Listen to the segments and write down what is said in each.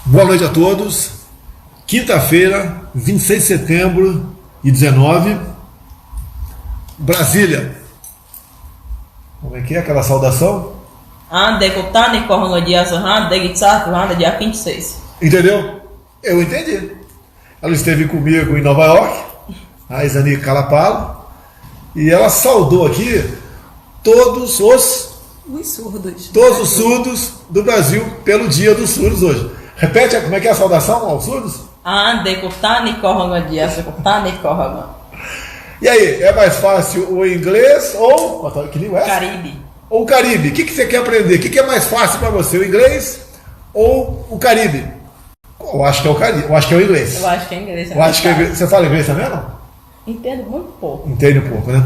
Boa noite a todos. Quinta-feira, 26 de setembro de 19, Brasília. Como é que é aquela saudação? Dia 26. Entendeu? Eu entendi. Ela esteve comigo em Nova York, a Isani Calapalo, e ela saudou aqui todos os surdos do Brasil pelo Dia dos Surdos hoje. Repete como é que é a saudação aos surdos? E aí, é mais fácil o inglês ou... Que língua é? Caribe. Ou o Caribe. O que você quer aprender? O que é mais fácil para você, o inglês ou o Caribe? Eu acho que é o Caribe. Eu acho que é o inglês. Eu acho que é inglês. Você fala inglês também, não? Entendo muito pouco. Entende um pouco, né?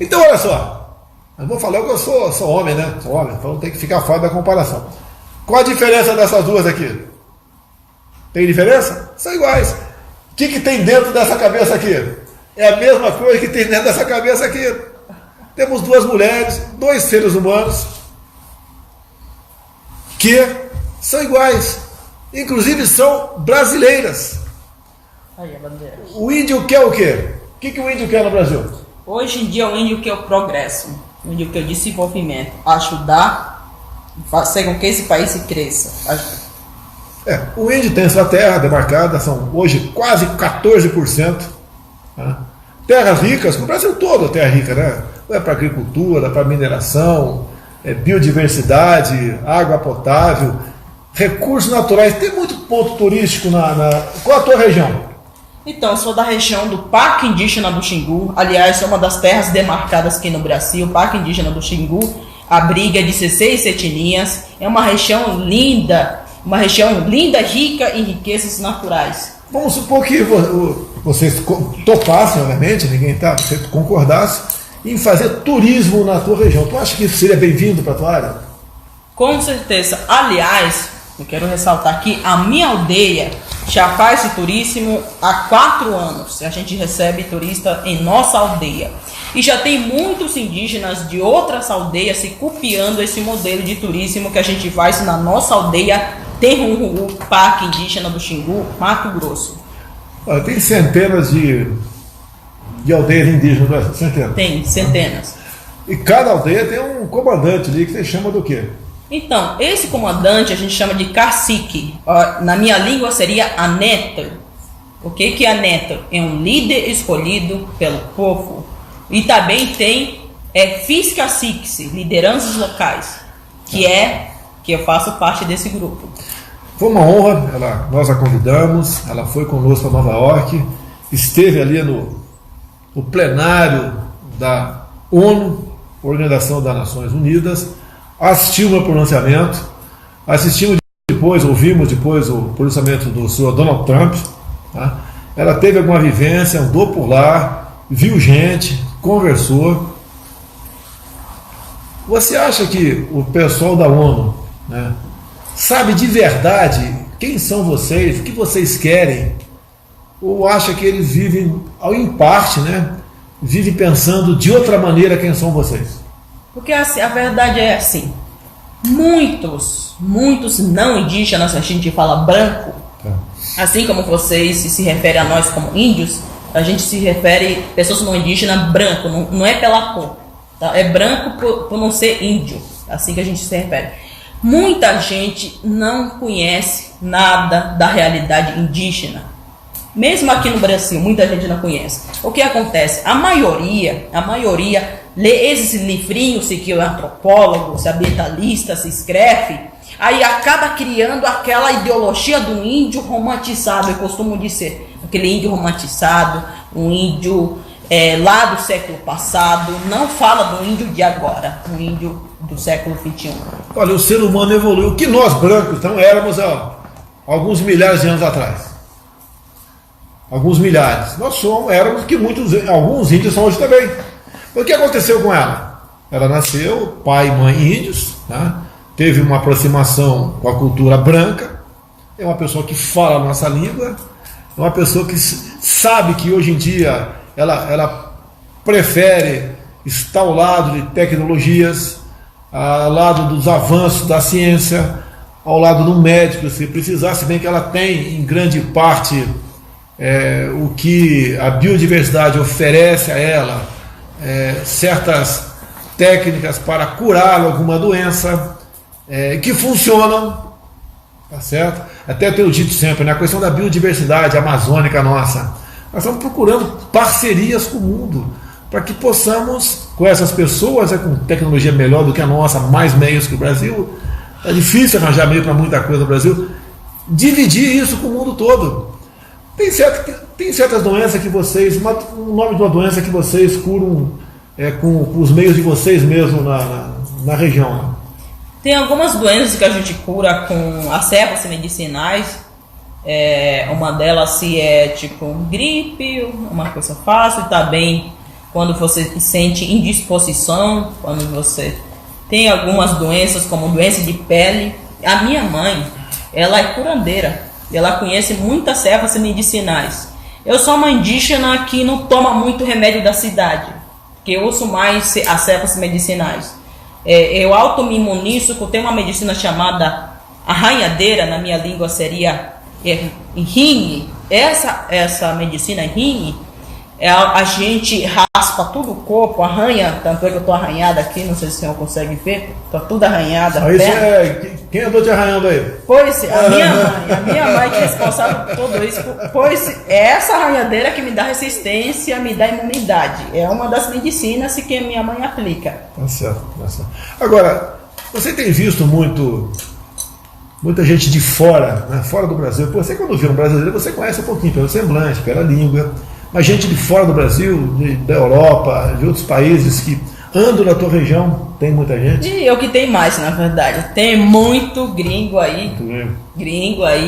Então, olha só. Eu vou falar que eu sou homem, né? Sou homem, então tem que ficar fora da comparação. Qual a diferença dessas duas aqui? Tem diferença? São iguais. O que tem dentro dessa cabeça aqui? É a mesma coisa que tem dentro dessa cabeça aqui. Temos duas mulheres, dois seres humanos que são iguais. Inclusive são brasileiras. Aí, a bandeira. O índio quer o quê? O que o índio quer no Brasil? Hoje em dia o índio quer o progresso. O índio quer o desenvolvimento. Ajudar, fazer com que esse país cresça. O índio tem sua terra demarcada, são hoje quase 14%. Né? Terras ricas, no Brasil todo terra rica, né? É para agricultura, para mineração, biodiversidade, água potável, recursos naturais. Tem muito ponto turístico Qual a tua região? Então, eu sou da região do Parque Indígena do Xingu. Aliás, é uma das terras demarcadas aqui no Brasil. O Parque Indígena do Xingu abriga 16 etnias. É uma região linda, rica em riquezas naturais. Vamos supor que vocês topassem, obviamente, você concordasse em fazer turismo na tua região. Tu acha que isso seria bem-vindo para a tua área? Com certeza. Aliás, eu quero ressaltar que a minha aldeia já faz esse turismo há 4 anos. A gente recebe turista em nossa aldeia. E já tem muitos indígenas de outras aldeias se copiando esse modelo de turismo que a gente faz na nossa aldeia, Terrunru, Parque Indígena do Xingu, Mato Grosso. Tem centenas de aldeias indígenas no Brasil, centenas. Tem centenas. E cada aldeia tem um comandante ali que você chama do quê? Então, esse comandante a gente chama de cacique. Na minha língua seria aneto. O que é aneto? É um líder escolhido pelo povo. E também tem fiscaciques, lideranças locais, que eu faço parte desse grupo. Foi uma honra, nós a convidamos, ela foi conosco a Nova York, esteve ali no plenário da ONU, Organização das Nações Unidas, assistiu o meu pronunciamento, ouvimos depois o pronunciamento do senhor Donald Trump. Tá? Ela teve alguma vivência, andou por lá, viu gente, conversou. Você acha que o pessoal da ONU, né, sabe de verdade quem são vocês, o que vocês querem? Ou acha que eles vivem, em parte, né, vivem pensando de outra maneira quem são vocês? Porque assim, a verdade é assim, muitos não indígenas, a gente fala branco, assim como vocês se referem a nós como índios, a gente se refere a pessoas não indígenas branco, não é pela cor, tá? É branco por não ser índio, assim que a gente se refere. Muita gente não conhece nada da realidade indígena. Mesmo aqui no Brasil, muita gente não conhece. O que acontece? A maioria lê esses livrinhos que o antropólogo, o ambientalista se escreve, aí acaba criando aquela ideologia do índio romantizado, eu costumo dizer, aquele índio romantizado, um índio lá do século passado, não fala do índio de agora, um índio do século XXI. Olha, o ser humano evoluiu, o que nós brancos então éramos há alguns milhares de anos atrás. Alguns milhares. Nós éramos que alguns índios são hoje também. O que aconteceu com ela? Ela nasceu, pai e mãe índios, né? Teve uma aproximação com a cultura branca, é uma pessoa que fala a nossa língua, é uma pessoa que sabe que hoje em dia ela prefere estar ao lado de tecnologias, ao lado dos avanços da ciência, ao lado do médico, se precisar, se bem que ela tem, em grande parte, o que a biodiversidade oferece a ela, certas técnicas para curar alguma doença, que funcionam, tá certo? Até tenho dito sempre, a questão da biodiversidade amazônica nossa, nós estamos procurando parcerias com o mundo, para que possamos, com essas pessoas, com tecnologia melhor do que a nossa, mais meios que o Brasil, é difícil arranjar meio para muita coisa no Brasil, dividir isso com o mundo todo. Tem certas doenças que vocês, o nome de uma doença que vocês curam com os meios de vocês mesmos na região. Tem algumas doenças que a gente cura com as ervas medicinais. Uma delas se é tipo gripe, uma coisa fácil, tá bem quando você se sente indisposição, quando você tem algumas doenças como doença de pele. A minha mãe, ela é curandeira, ela conhece muitas ervas medicinais. Eu sou uma indígena que não toma muito remédio da cidade, que eu uso mais as ervas medicinais. Eu auto-me imunizo, eu tenho uma medicina chamada arranhadeira, na minha língua seria ringue. Essa medicina ringue, a gente raspa todo o corpo, arranha, tanto é que eu estou arranhada aqui, não sei se você consegue ver, estou toda arranhada. Quem andou te arranhando aí? Pois, a minha mãe que é responsável por tudo isso, pois é essa arranhadeira que me dá resistência, me dá imunidade. É uma das medicinas que a minha mãe aplica. Tá certo, tá certo. Agora, você tem visto muita gente de fora, fora do Brasil. Você, quando vê um brasileiro, você conhece um pouquinho pelo semblante, pela língua, mas gente de fora do Brasil, da Europa, de outros países que andam na tua região, tem muita gente? E o que tem mais, na verdade, tem muito gringo aí.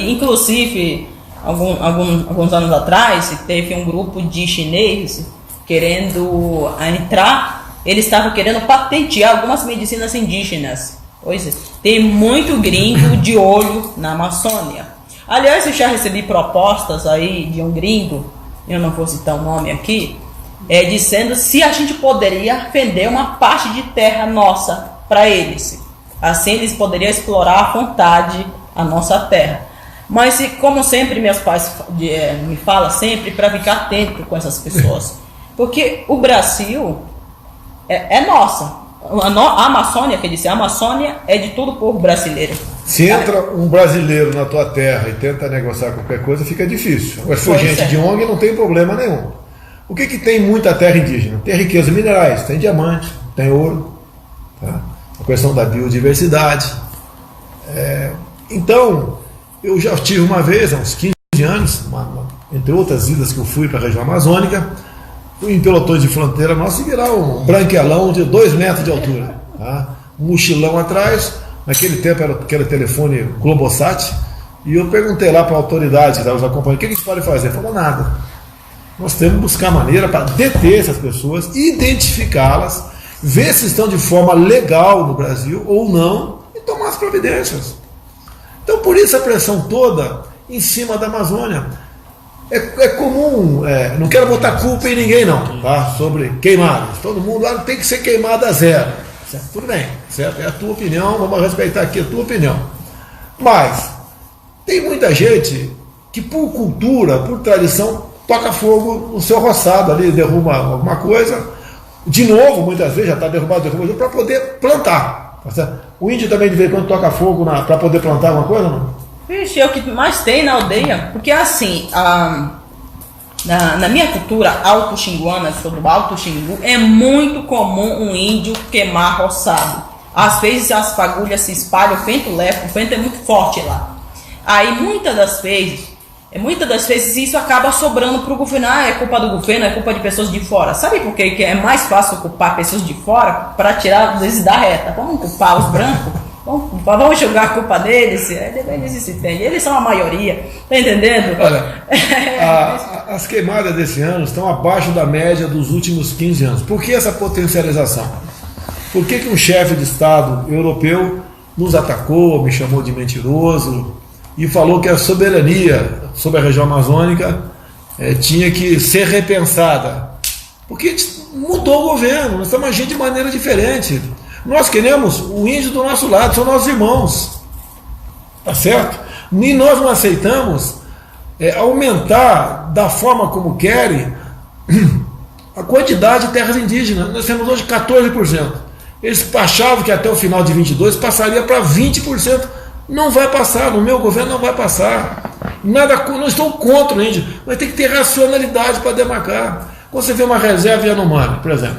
Inclusive, alguns anos atrás, teve um grupo de chineses querendo entrar, eles estavam querendo patentear algumas medicinas indígenas. Pois é, tem muito gringo de olho na Amazônia. Aliás, eu já recebi propostas aí de um gringo, eu não vou citar o nome aqui, dizendo se a gente poderia vender uma parte de terra nossa para eles. Assim eles poderiam explorar à vontade a nossa terra. Mas, como sempre, meus pais me falam sempre para ficar atento com essas pessoas. Porque o Brasil é nossa. A Amazônia, quer dizer, a Amazônia é de todo o povo brasileiro. Se entra um brasileiro na tua terra e tenta negociar qualquer coisa, fica difícil. Mas se for gente de ONG, não tem problema nenhum. O que tem muita terra indígena? Tem riqueza minerais, tem diamante, tem ouro, tá? A questão da biodiversidade. Então, eu já tive uma vez, há uns 15 anos, entre outras idas que eu fui para a região amazônica, fui em pelotões de fronteira nossa e vi lá um branquelão de 2 metros de altura, tá? Um mochilão atrás, naquele tempo era aquele telefone Globosat, e eu perguntei lá para a autoridade, os acompanhantes, o que eles podem fazer? Falou nada. Nós temos que buscar maneira para deter essas pessoas, identificá-las, ver se estão de forma legal no Brasil ou não, e tomar as providências. Então, por isso a pressão toda em cima da Amazônia. É comum, não quero botar culpa em ninguém não, tá? Sobre queimadas. Todo mundo lá tem que ser queimada zero. Certo? Tudo bem, certo? É a tua opinião, vamos respeitar aqui a tua opinião. Mas tem muita gente que por cultura, por tradição, toca fogo no seu roçado ali, derruba alguma coisa. De novo, muitas vezes já está derrubado para poder plantar. Tá certo? O índio também de vez em quando toca fogo para poder plantar alguma coisa, não? Vixe, é o que mais tem na aldeia. Porque assim, na minha cultura alto-xinguana, sobre o Alto-Xingu, é muito comum um índio queimar roçado. Às vezes as fagulhas se espalham, o vento é muito forte lá. Aí muitas das vezes isso acaba sobrando para o governo. É culpa do governo, é culpa de pessoas de fora. Sabe por que é mais fácil culpar pessoas de fora para tirar às vezes da reta? Vamos culpar os brancos? Vamos jogar a culpa deles? Eles se entendem, eles são a maioria, tá entendendo? Olha, as queimadas desse ano estão abaixo da média dos últimos 15 anos. Por que essa potencialização? Por que um chefe de Estado europeu nos atacou, me chamou de mentiroso e falou que a soberania sobre a região amazônica tinha que ser repensada? Porque mudou o governo, nós estamos agindo de maneira diferente. Nós queremos o índio do nosso lado, são nossos irmãos. Tá certo? E nós não aceitamos aumentar da forma como querem a quantidade de terras indígenas. Nós temos hoje 14%. Eles achavam que até o final de 22 passaria para 20%. Não vai passar, no meu governo não vai passar. Não estou contra o índio, mas tem que ter racionalidade para demarcar. Quando você vê uma reserva Yanomami, por exemplo,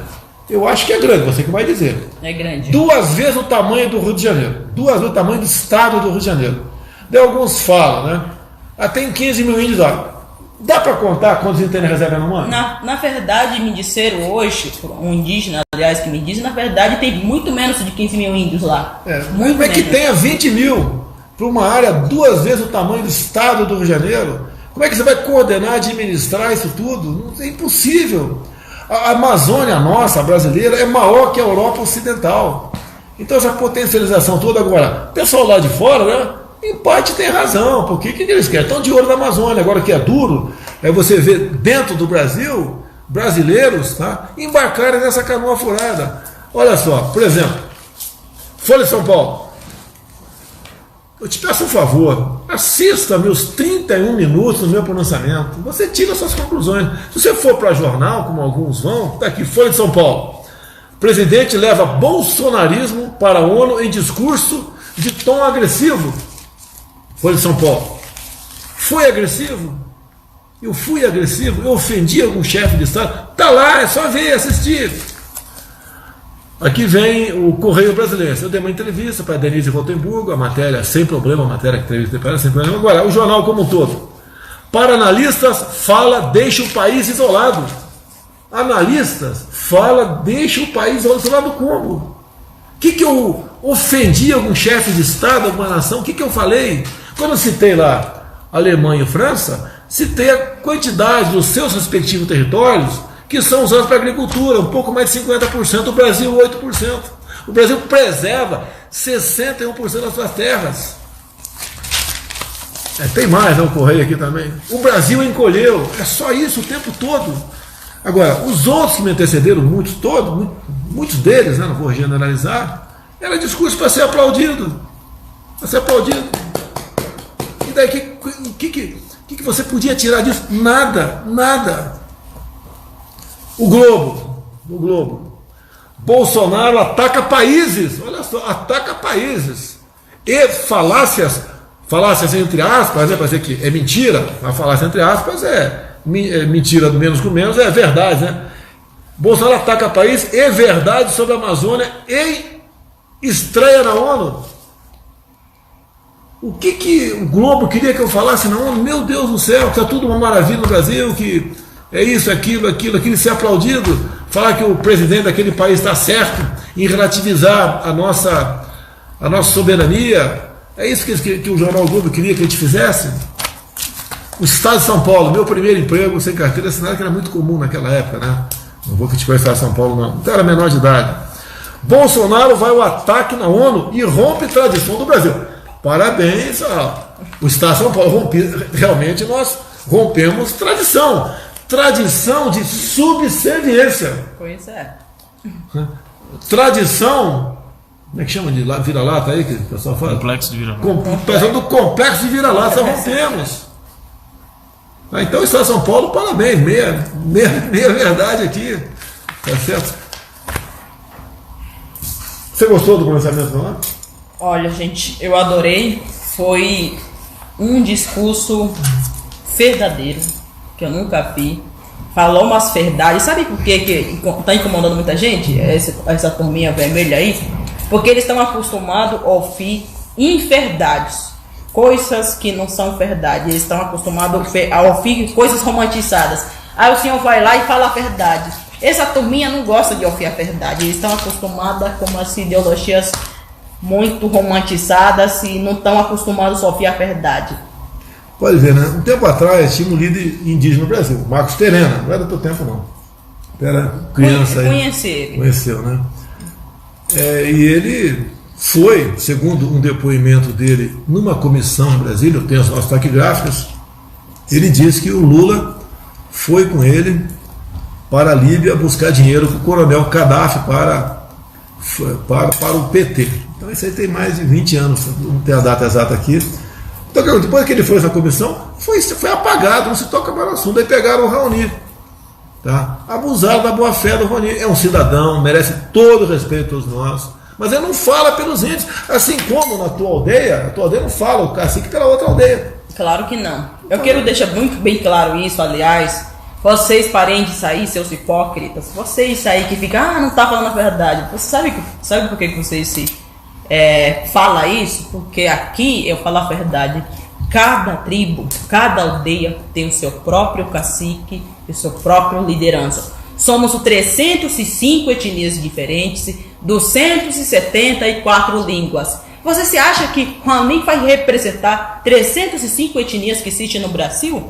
eu acho que é grande, você que vai dizer. É grande. 2 vezes o tamanho do Rio de Janeiro. 2 vezes o tamanho do estado do Rio de Janeiro. Daí alguns falam, né? Tem 15 mil índios lá. Dá para contar quantos índios tem na reserva Yanomami? Na verdade, me disseram hoje, um indígena, aliás, que me disse, na verdade tem muito menos de 15 mil índios lá. Muito Como é que tenha 20 mil para uma área 2 vezes o tamanho do estado do Rio de Janeiro? Como é que você vai coordenar, administrar isso tudo? É impossível. A Amazônia nossa, a brasileira, é maior que a Europa Ocidental. Então essa potencialização toda agora, o pessoal lá de fora, né? Em parte tem razão, porque o que eles querem? Estão de olho na Amazônia. Agora que é duro, você vê dentro do Brasil, brasileiros, tá, embarcarem nessa canoa furada. Olha só, por exemplo, Folha de São Paulo. Eu te peço um favor, assista meus 31 minutos no meu pronunciamento. Você tira suas conclusões. Se você for para jornal, como alguns vão, está aqui, Folha de São Paulo. Presidente leva bolsonarismo para a ONU em discurso de tom agressivo. Folha de São Paulo. Foi agressivo? Eu fui agressivo? Eu ofendi algum chefe de Estado? Está lá, é só ver, assistir. Aqui vem o Correio Brasileiro. Eu dei uma entrevista para a Denise Rotemburgo, a matéria sem problema, a matéria que entrevistei para ela sem problema. Agora, o jornal como um todo. Para analistas, fala, deixa o país isolado. Analistas, fala, deixa o país isolado como? O que eu ofendi algum chefe de Estado, alguma nação? O que eu falei? Quando eu citei lá Alemanha e França, citei a quantidade dos seus respectivos territórios que são usados para agricultura, um pouco mais de 50%, o Brasil 8%. O Brasil preserva 61% das suas terras. Tem mais, não, o Correio aqui também. O Brasil encolheu, é só isso o tempo todo. Agora, os outros que me antecederam, muitos deles, né, não vou generalizar, era discurso para ser aplaudido. Para ser aplaudido. E daí, o que você podia tirar disso? Nada. O Globo. Bolsonaro ataca países. Olha só, ataca países. E falácias entre aspas, para dizer que é mentira, a falácia entre aspas é mentira do menos com menos, é verdade, né? Bolsonaro ataca país e verdade sobre a Amazônia e estreia na ONU. O que o Globo queria que eu falasse na ONU? Meu Deus do céu, que está tudo uma maravilha no Brasil, que é isso, aquilo, ser aplaudido, falar que o presidente daquele país está certo em relativizar a nossa soberania. É isso que o Jornal Globo queria que a gente fizesse? O Estado de São Paulo, meu primeiro emprego sem carteira assinada, que era muito comum naquela época, né? Não vou criticar o Estado de São Paulo, não. Então era menor de idade. Bolsonaro vai ao ataque na ONU e rompe tradição do Brasil. Parabéns o Estado de São Paulo. Realmente nós rompemos tradição. Tradição de subserviência. Pois é. Tradição, como é que chama de vira-lata aí que o pessoal fala? Complexo de vira-lata. Do complexo de vira-lata, rompemos. Então, o Estado de São Paulo, parabéns, meia verdade aqui. Tá certo? Você gostou do pronunciamento do ano? Olha, gente, eu adorei. Foi um discurso verdadeiro, que eu nunca vi. Falou umas verdades. Sabe por que tá incomodando muita gente? Essa turminha vermelha aí? Porque eles estão acostumados a ouvir inverdades. Coisas que não são verdade. Eles estão acostumados a ouvir coisas romantizadas. Aí o senhor vai lá e fala a verdade. Essa turminha não gosta de ouvir a verdade. Eles estão acostumados com umas ideologias muito romantizadas e não estão acostumados a ouvir a verdade. Pode ver, né? Um tempo atrás tinha um líder indígena no Brasil, Marcos Terena. Não é do teu tempo, não. Era criança aí. Conheceu, né? E ele foi, segundo um depoimento dele numa comissão em Brasília, eu tenho as nossas taquigráficas, ele disse que o Lula foi com ele para a Líbia buscar dinheiro com o coronel Gaddafi para o PT. Então isso aí tem mais de 20 anos, não tem a data exata aqui. Então depois que ele foi essa comissão, foi apagado, não se toca mais no assunto. Aí pegaram o Raoni. Tá? Abusaram da boa fé do Raoni. É um cidadão, merece todo o respeito de todos nós. Mas ele não fala pelos índios. Assim como na tua aldeia, a tua aldeia não fala o cacique pela outra aldeia. Claro que não. Eu quero deixar muito bem claro isso, aliás. Vocês parem de sair, seus hipócritas. Vocês aí que ficam, não tá falando a verdade. Você sabe por que vocês se fala isso? Porque aqui eu falo a verdade. Cada tribo, cada aldeia tem o seu próprio cacique e sua própria liderança. Somos 305 etnias diferentes, 274 línguas. Você se acha que Raoni vai representar 305 etnias que existem no Brasil?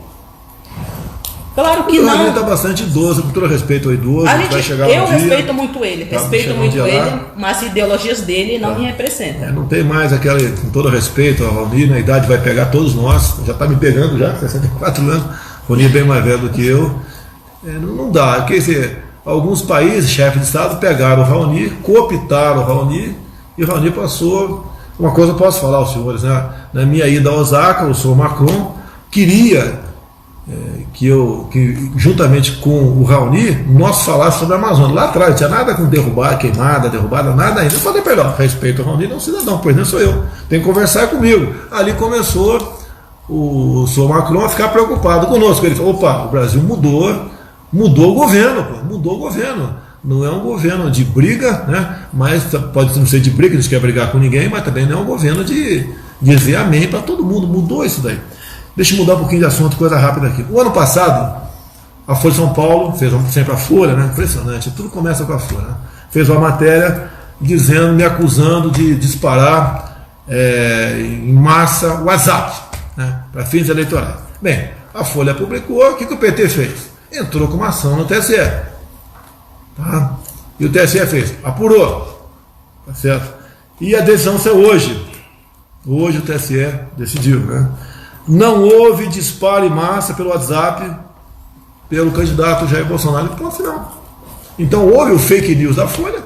Claro que não. Ele está bastante idoso, com todo respeito ao idoso. Eu respeito muito ele, mas ideologias dele não me representam. Não tem mais aquela, com todo respeito ao Raoni, a idade vai pegar todos nós, já está me pegando já, 64 anos, Raoni é bem mais velho do que eu. Não dá, quer dizer, alguns países, chefes de Estado, pegaram o Raoni, cooptaram o Raoni, e o Raoni passou. Uma coisa eu posso falar aos senhores, né? Na minha ida a Osaka, o senhor Macron queria que juntamente com o Raoni, nós falássemos sobre a Amazônia. Lá atrás, não tinha nada com derrubada, nada ainda. Eu falei, perdão, respeito ao Raoni, não é um cidadão, pois não sou eu. Tem que conversar comigo. Ali começou o senhor Macron a ficar preocupado conosco. Ele falou, opa, o Brasil mudou o governo. Não é um governo de briga, né? Mas pode não ser de briga, não quer brigar com ninguém, mas também não é um governo de dizer amém para todo mundo. Mudou isso daí. Deixa eu mudar um pouquinho de assunto, coisa rápida aqui. O ano passado, a Folha de São Paulo, fez sempre a Folha, né? Impressionante, tudo começa com a Folha, né? Fez uma matéria me acusando de disparar em massa o WhatsApp, né? Para fins eleitorais. Bem, a Folha publicou, o que o PT fez? Entrou com uma ação no TSE. Tá? E o TSE fez, apurou, tá certo? E a decisão saiu hoje. Hoje o TSE decidiu, né? Não houve disparo em massa pelo WhatsApp pelo candidato Jair Bolsonaro. E ponto final. Então houve o fake news da Folha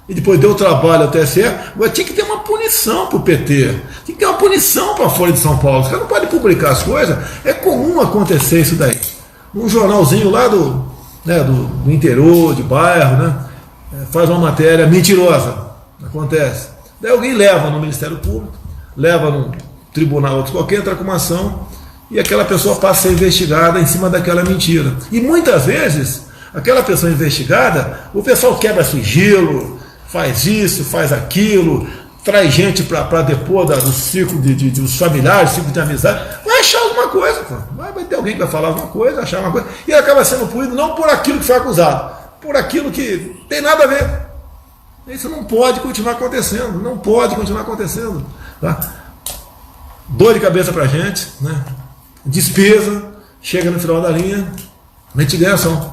e depois deu trabalho ao TSE. Mas tinha que ter uma punição para o PT, tinha que ter uma punição para a Folha de São Paulo. Os caras não podem publicar as coisas. É comum acontecer isso daí. Um jornalzinho lá do interior, de bairro, né? Faz uma matéria mentirosa. Acontece. Daí alguém leva no Ministério Público, leva num tribunal, outro qualquer, entra com uma ação e aquela pessoa passa a ser investigada em cima daquela mentira. E muitas vezes, aquela pessoa investigada, o pessoal quebra sigilo, faz isso, faz aquilo, traz gente para depor do ciclo dos familiares, ciclo de amizade, vai achar alguma coisa, vai ter alguém que vai falar alguma coisa, achar uma coisa, e acaba sendo punido não por aquilo que foi acusado, por aquilo que tem nada a ver. Isso não pode continuar acontecendo, tá? Dor de cabeça para a gente, né? Despesa, chega no final da linha, a gente ganha ação.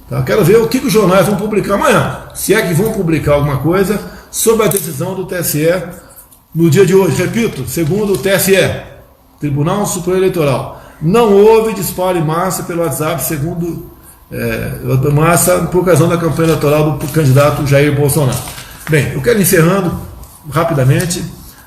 Tá? Eu quero ver o que os jornais vão publicar amanhã, se é que vão publicar alguma coisa sobre a decisão do TSE no dia de hoje. Repito, segundo o TSE, Tribunal Superior Eleitoral, não houve disparo em massa pelo WhatsApp, segundo massa por ocasião da campanha eleitoral do candidato Jair Bolsonaro. Bem, eu quero encerrando rapidamente,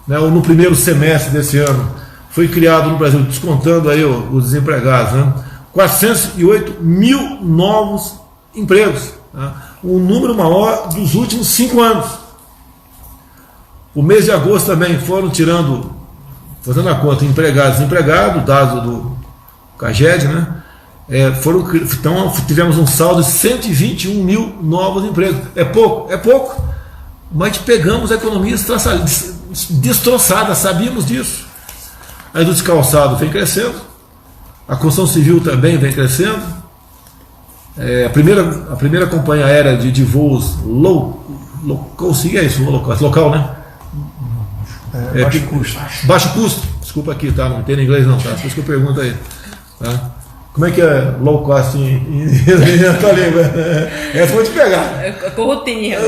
né, no primeiro semestre desse ano foi criado no Brasil, descontando aí os desempregados, né, 408 mil novos empregos, tá? O número maior dos últimos 5 anos. O mês de agosto também foram fazendo a conta, empregados e desempregados, dados do CAGED, né? Então tivemos um saldo de 121 mil novos empregos. É pouco, mas pegamos a economia destroçada, sabíamos disso. A indústria de calçado vem crescendo, a construção civil também vem crescendo. A primeira companhia aérea de voos local, né? Baixo custo. Desculpa aqui, tá? Não entendo inglês não, tá? Por isso que eu pergunto aí. Tá? Como é que é low cost na tua língua? Essa eu vou te pegar. Corrotinha.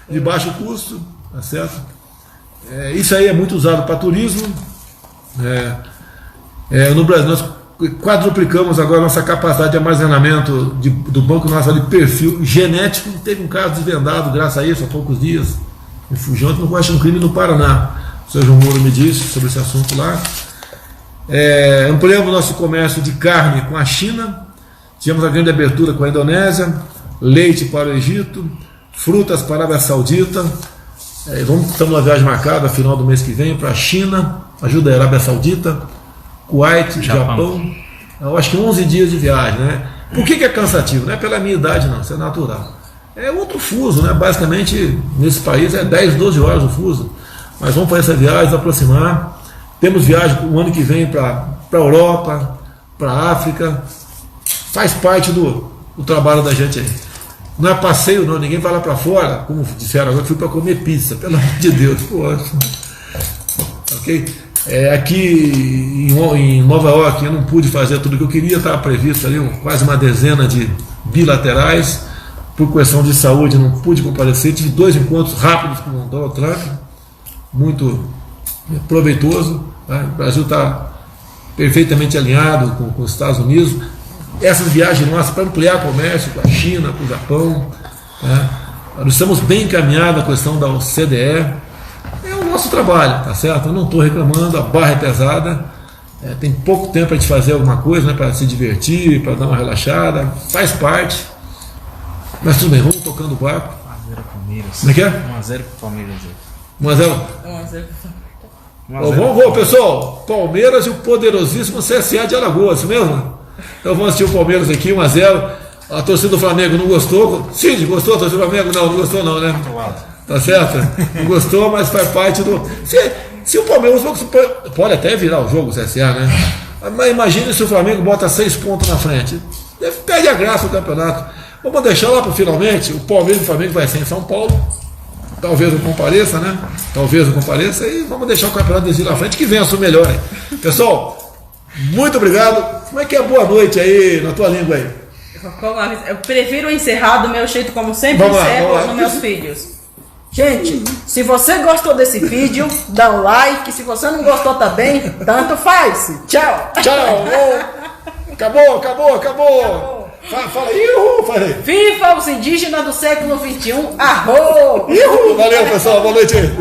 De baixo custo, tá certo? Isso aí é muito usado para turismo. No Brasil, nós quadruplicamos agora a nossa capacidade de armazenamento do Banco Nacional de Perfil Genético. Teve um caso desvendado, graças a isso, há poucos dias. em Fugião, não comete um crime no Paraná. O Sr. João Moura me disse sobre esse assunto lá. Ampliamos nosso comércio de carne com a China, tivemos a grande abertura com a Indonésia, leite para o Egito, frutas para a Arábia Saudita. Estamos na viagem marcada, final do mês que vem, para a China, ajuda a Arábia Saudita, Kuwait, Japão. Eu acho que 11 dias de viagem, né? Por que é cansativo? Não é pela minha idade, não, isso é natural. É outro fuso, né? Basicamente, nesse país é 10, 12 horas o fuso. Mas vamos fazer essa viagem, nos aproximar. Temos viagem o ano que vem para a Europa, para a África. Faz parte do trabalho da gente aí. Não é passeio, não. Ninguém vai lá para fora, como disseram agora, fui para comer pizza. Pelo amor de Deus. Poxa. Ok? Aqui em Nova York eu não pude fazer tudo o que eu queria, estava previsto ali quase uma dezena de bilaterais, por questão de saúde não pude comparecer, tive 2 encontros rápidos com o Donald Trump, muito proveitoso, tá? O Brasil está perfeitamente alinhado com os Estados Unidos, essas viagens nossas para ampliar o comércio com a China, com o Japão, tá? Nós estamos bem encaminhados a questão da OCDE. É o nosso trabalho, tá certo? Eu não estou reclamando, a barra é pesada, tem pouco tempo para a gente fazer alguma coisa, né, para se divertir, para dar uma relaxada, faz parte, mas tudo bem, vamos tocando o barco. 1x0 Palmeiras. Como é que é? 1x0 Palmeiras. 1x0. Vamos, pessoal, Palmeiras e o poderosíssimo CSA de Alagoas, isso mesmo? Então vamos assistir o Palmeiras aqui, 1x0. A torcida do Flamengo não gostou. Cid, gostou a torcida do Flamengo? Não gostou não, né? Tá certo? Não gostou, mas faz parte do... Se o Palmeiras pode até virar o jogo, o CSA, né? Mas imagine se o Flamengo bota 6 pontos na frente. Perde a graça do campeonato. Vamos deixar lá para finalmente. O Palmeiras e o Flamengo vai ser em São Paulo. Talvez eu compareça, né? Talvez eu compareça. E vamos deixar o campeonato desse lá na frente, que vença o melhor aí. Pessoal, muito obrigado. Como é que é boa noite aí na tua língua aí? Eu prefiro encerrar do meu jeito, como sempre encerro nos meus vídeos. Gente, se você gostou desse vídeo, dá um like. Se você não gostou também, tanto faz. Tchau. Tchau. Acabou. Fala aí, fala aí. Viva os indígenas do século XXI. Arro! Valeu, pessoal. Boa noite aí.